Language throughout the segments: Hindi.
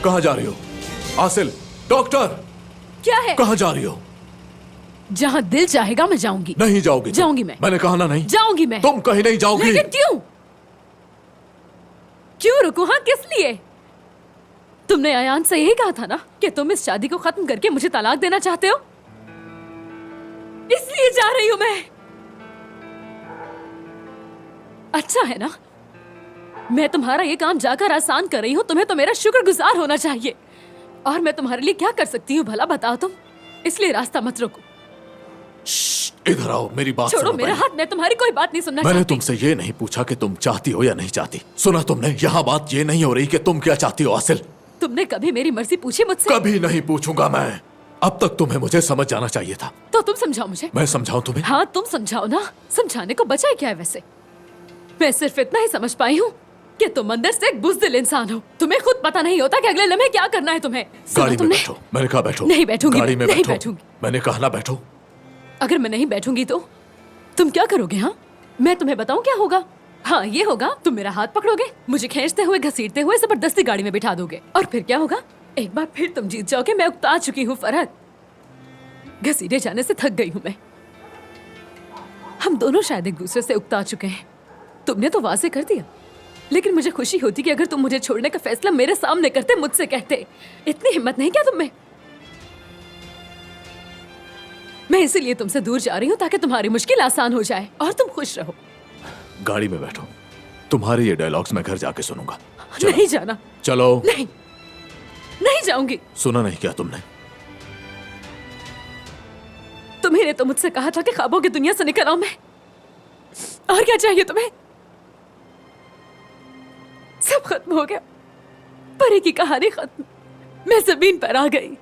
कहाँ जा रही हो? आसिल, डॉक्टर! क्या है? कहाँ जा रही हो? जहाँ दिल चाहेगा मैं जाऊंगी। नहीं जाओगी? जाऊंगी मैं। मैंने कहा ना नहीं। जाऊंगी मैं। तुम कहीं नहीं जाओगी। लेकिन क्यों? क्यों रुकूं? हाँ, किस लिए? तुमने अयान से यही कहा था ना कि तुम इस शादी को खत्म करके मुझे तलाक देना चाहते हो, इसलिए जा रही हूं मैं। अच्छा है ना, मैं तुम्हारा ये काम जाकर आसान कर रही हूँ। तुम्हें तो मेरा शुक्रगुजार होना चाहिए। और मैं तुम्हारे लिए क्या कर सकती हूँ भला बताओ तुम? इसलिए रास्ता मत रोको। इधर आओ, मेरी बात छोड़ो सुनो मेरा पहले। हाथ, मैं तुम्हारी कोई बात नहीं सुनना मैंने चाहती। तुमसे ये नहीं पूछा कि तुम चाहती हो या नहीं चाहती। सुना तुमने? यहाँ बात ये नहीं हो रही कि तुम क्या चाहती हो आसिल। तुमने कभी मेरी मर्जी पूछी मुझसे? कभी नहीं पूछूंगा मैं। अब तक तुम्हें मुझे समझ जाना चाहिए था। तो तुम समझाओ मुझे। मैं समझाऊं तुम्हें? हाँ, तुम समझाओ ना। समझाने को बचा क्या है वैसे? मैं सिर्फ इतना ही समझ पाई हूँ कि तुम अंदर से एक बुज़दिल इंसान हो। तुम्हें खुद पता नहीं होता कि अगले लम्हे क्या करना है तुम्हें। गाड़ी में बैठो। मैंने कहा बैठो। नहीं बैठूंगी। गाड़ी में नहीं बैठो। बैठूंगी। मैंने कहा ना बैठो। अगर मैं नहीं बैठूंगी तो तुम क्या करोगे? हाँ, मैं तुम्हें बताऊं क्या होगा? हाँ, ये होगा, तुम मेरा हाथ पकड़ोगे, मुझे खींचते हुए घसीटते हुए जबरदस्ती गाड़ी में बिठा दोगे। और फिर क्या होगा? एक बार फिर तुम जीत जाओगे। मैं उकता चुकी हूँ फरहत। घसीटे जाने से थक गई हूँ मैं। हम दोनों शायद एक दूसरे से उकता चुके हैं। तुमने तो वाजे कर दिया, लेकिन मुझे खुशी होती कि अगर तुम मुझे छोड़ने का फैसला मेरे सामने करते, मुझसे कहते। इतनी हिम्मत नहीं क्या तुम में? मैं इसीलिए तुमसे दूर जा रही हूँ ताकि तुम्हारी मुश्किल आसान हो जाए और तुम खुश रहो। गाड़ी में बैठो। तुम्हारे ये डायलॉग्स मैं घर जाके सुनूंगा। नहीं जाना। चलो। नहीं, नहीं जाऊंगी। सुना नहीं क्या तुमने? तुम्हें तो मुझसे कहा था कि ख्वाबों की दुनिया से निकल आओ मैं। और क्या चाहिए तुम्हें? सब खत्म हो गया। परी की कहानी खत्म। मैं जमीन पर आ गई।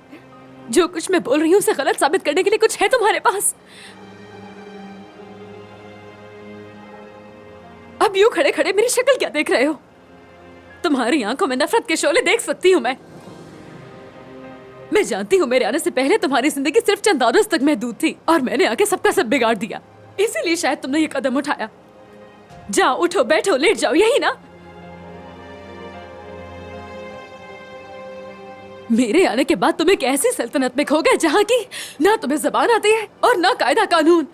जो कुछ मैं बोल रही हूँ उसे गलत साबित करने के लिए कुछ है तुम्हारे पास? अब यूं खड़े खड़े मेरी शक्ल क्या देख रहे हो? तुम्हारी आंखों में नफरत के शोले देख सकती हूँ मैं जानती हूँ मेरे आने से पहले तुम्हारी जिंदगी सिर्फ चंद औरस तक महदूद थी और मैंने आके सबका सब बिगाड़ दिया। इसीलिए शायद तुमने ये कदम उठाया। जाओ, उठो, बैठो, लेट जाओ, यही ना? मेरे आने के बाद तुम एक ऐसी सल्तनत में खो गए जहाँ की ना तुम्हें जबान आती है और ना कायदा कानून।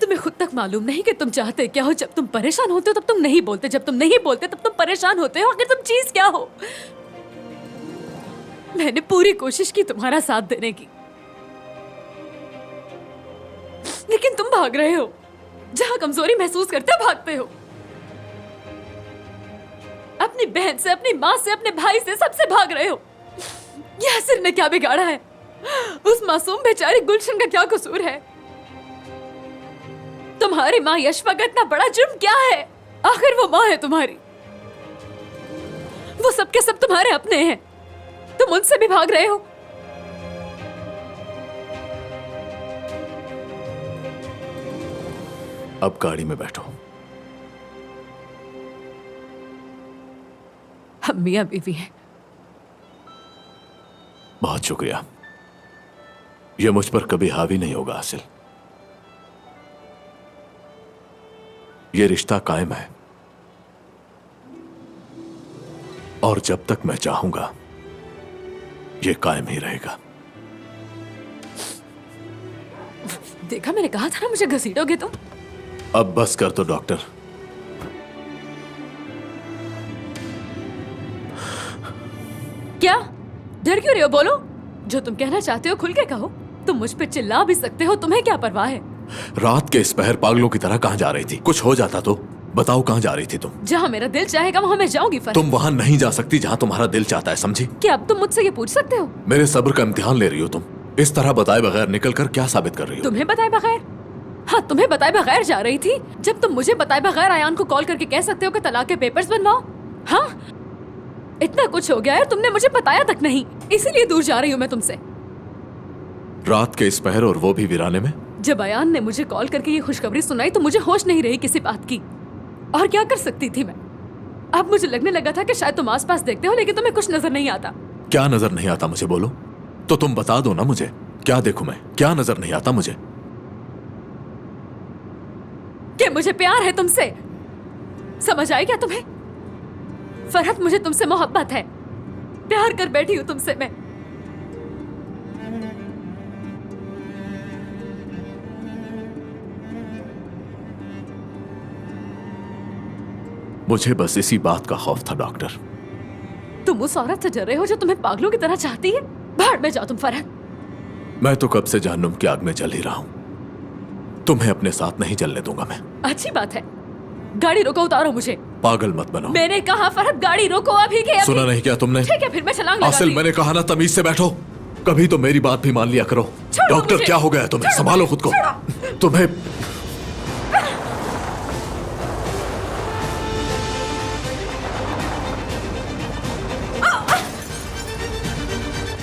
तुम्हें खुद तक मालूम नहीं कि तुम चाहते क्या हो। जब तुम परेशान होते हो तब तुम नहीं बोलते, जब तुम नहीं बोलते तब तुम परेशान होते हो। आखिर तुम चीज क्या हो? मैंने पूरी कोशिश की तुम्हारा साथ देने की, लेकिन तुम भाग रहे हो। जहां कमजोरी महसूस करते हो भागते हो। अपनी बहन से, अपनी माँ से, अपने भाई से, सबसे भाग रहे हो। यासिर ने क्या बिगाड़ा है? उस मासूम बेचारी गुलशन का क्या कसूर है? तुम्हारी माँ यशफा का इतना बड़ा जुर्म क्या है? आखिर वो माँ है तुम्हारी। वो सबके सब तुम्हारे अपने हैं। तुम उनसे भी भाग रहे हो। अब गाड़ी में बैठो। हम मियां बीवी हैं। बहुत शुक्रिया। ये मुझ पर कभी हावी नहीं होगा आसिल। ये रिश्ता कायम है और जब तक मैं चाहूंगा ये कायम ही रहेगा। देखा, मैंने कहा था ना मुझे घसीटोगे तुम। अब बस कर दो डॉक्टर। क्या डर क्यों रहे हो? बोलो, जो तुम कहना चाहते हो खुल के कहो। तुम मुझ पे चिल्ला भी सकते हो, तुम्हें क्या परवाह है? रात के इस पहर पागलों की तरह कहां जा रही थी? कुछ हो जाता तो बताओ, कहां जा रही थी तुम? जहाँ मेरा दिल चाहेगा वहाँ मैं जाऊंगी। फरहत, तुम वहां नहीं जा सकती जहां तुम्हारा दिल चाहता है, समझी? क्या अब तुम मुझसे ये पूछ सकते हो? मेरे सब्र का इम्तिहान ले रही हो तुम। इस तरह बताए बगैर निकल कर क्या साबित कर रही हो? तुम्हें बताए बगैर? हाँ, तुम्हें बताए बगैर जा रही थी। जब तुम मुझे बताए बगैर अयान को कॉल करके कह सकते हो कि तलाक के पेपर्स बनवाओ। हाँ, इतना कुछ हो गया है, तुमने मुझे बताया तक नहीं। इसीलिए दूर जा रही हूँ मैं तुमसे। रात के इस पहर और वो भी वीराने में। जब अयान ने मुझे कॉल करके ये खुशखबरी सुनाई तो मुझे होश नहीं रही किसी बात की। और क्या कर सकती थी मैं? अब मुझे लगने लगा था कि शायद तुम आसपास देखते हो लेकिन तुम्हें कुछ नजर नहीं आता। क्या नजर नहीं आता मुझे? बोलो तो, तुम बता दो ना मुझे। क्या देखूं मैं? क्या नजर नहीं आता मुझे? कि मुझे प्यार है तुमसे। समझ आई क्या तुम्हें? फरहत, मुझे तुमसे मोहब्बत है। प्यार कर बैठी हूँ तुमसे मैं। मुझे बस इसी बात का खौफ था डॉक्टर। तुम उस औरत से डर रहे हो जो तुम्हें पागलों की तरह चाहती है? भाड़ में जाओ तुम फरहत। मैं तो कब से जहन्नुम की आग में जल ही रहा हूं। तुम्हें अपने साथ नहीं जलने दूंगा मैं। अच्छी बात है। गाड़ी रोको, उतारो मुझे। पागल मत बनो। मैंने कहा फरहत गाड़ी रोको अभी के अभी। सुना नहीं क्या तुमने? ठीक है फिर मैं छलांग लगाती आसिल, हूँ। मैंने कहा ना तमीज से बैठो। कभी तो मेरी बात भी मान लिया करो। छोड़ो डॉक्टर मुझे। क्या हो गया तुम्हें? छोड़ो संभालो मुझे। खुद को। छोड़ो। तुम्हें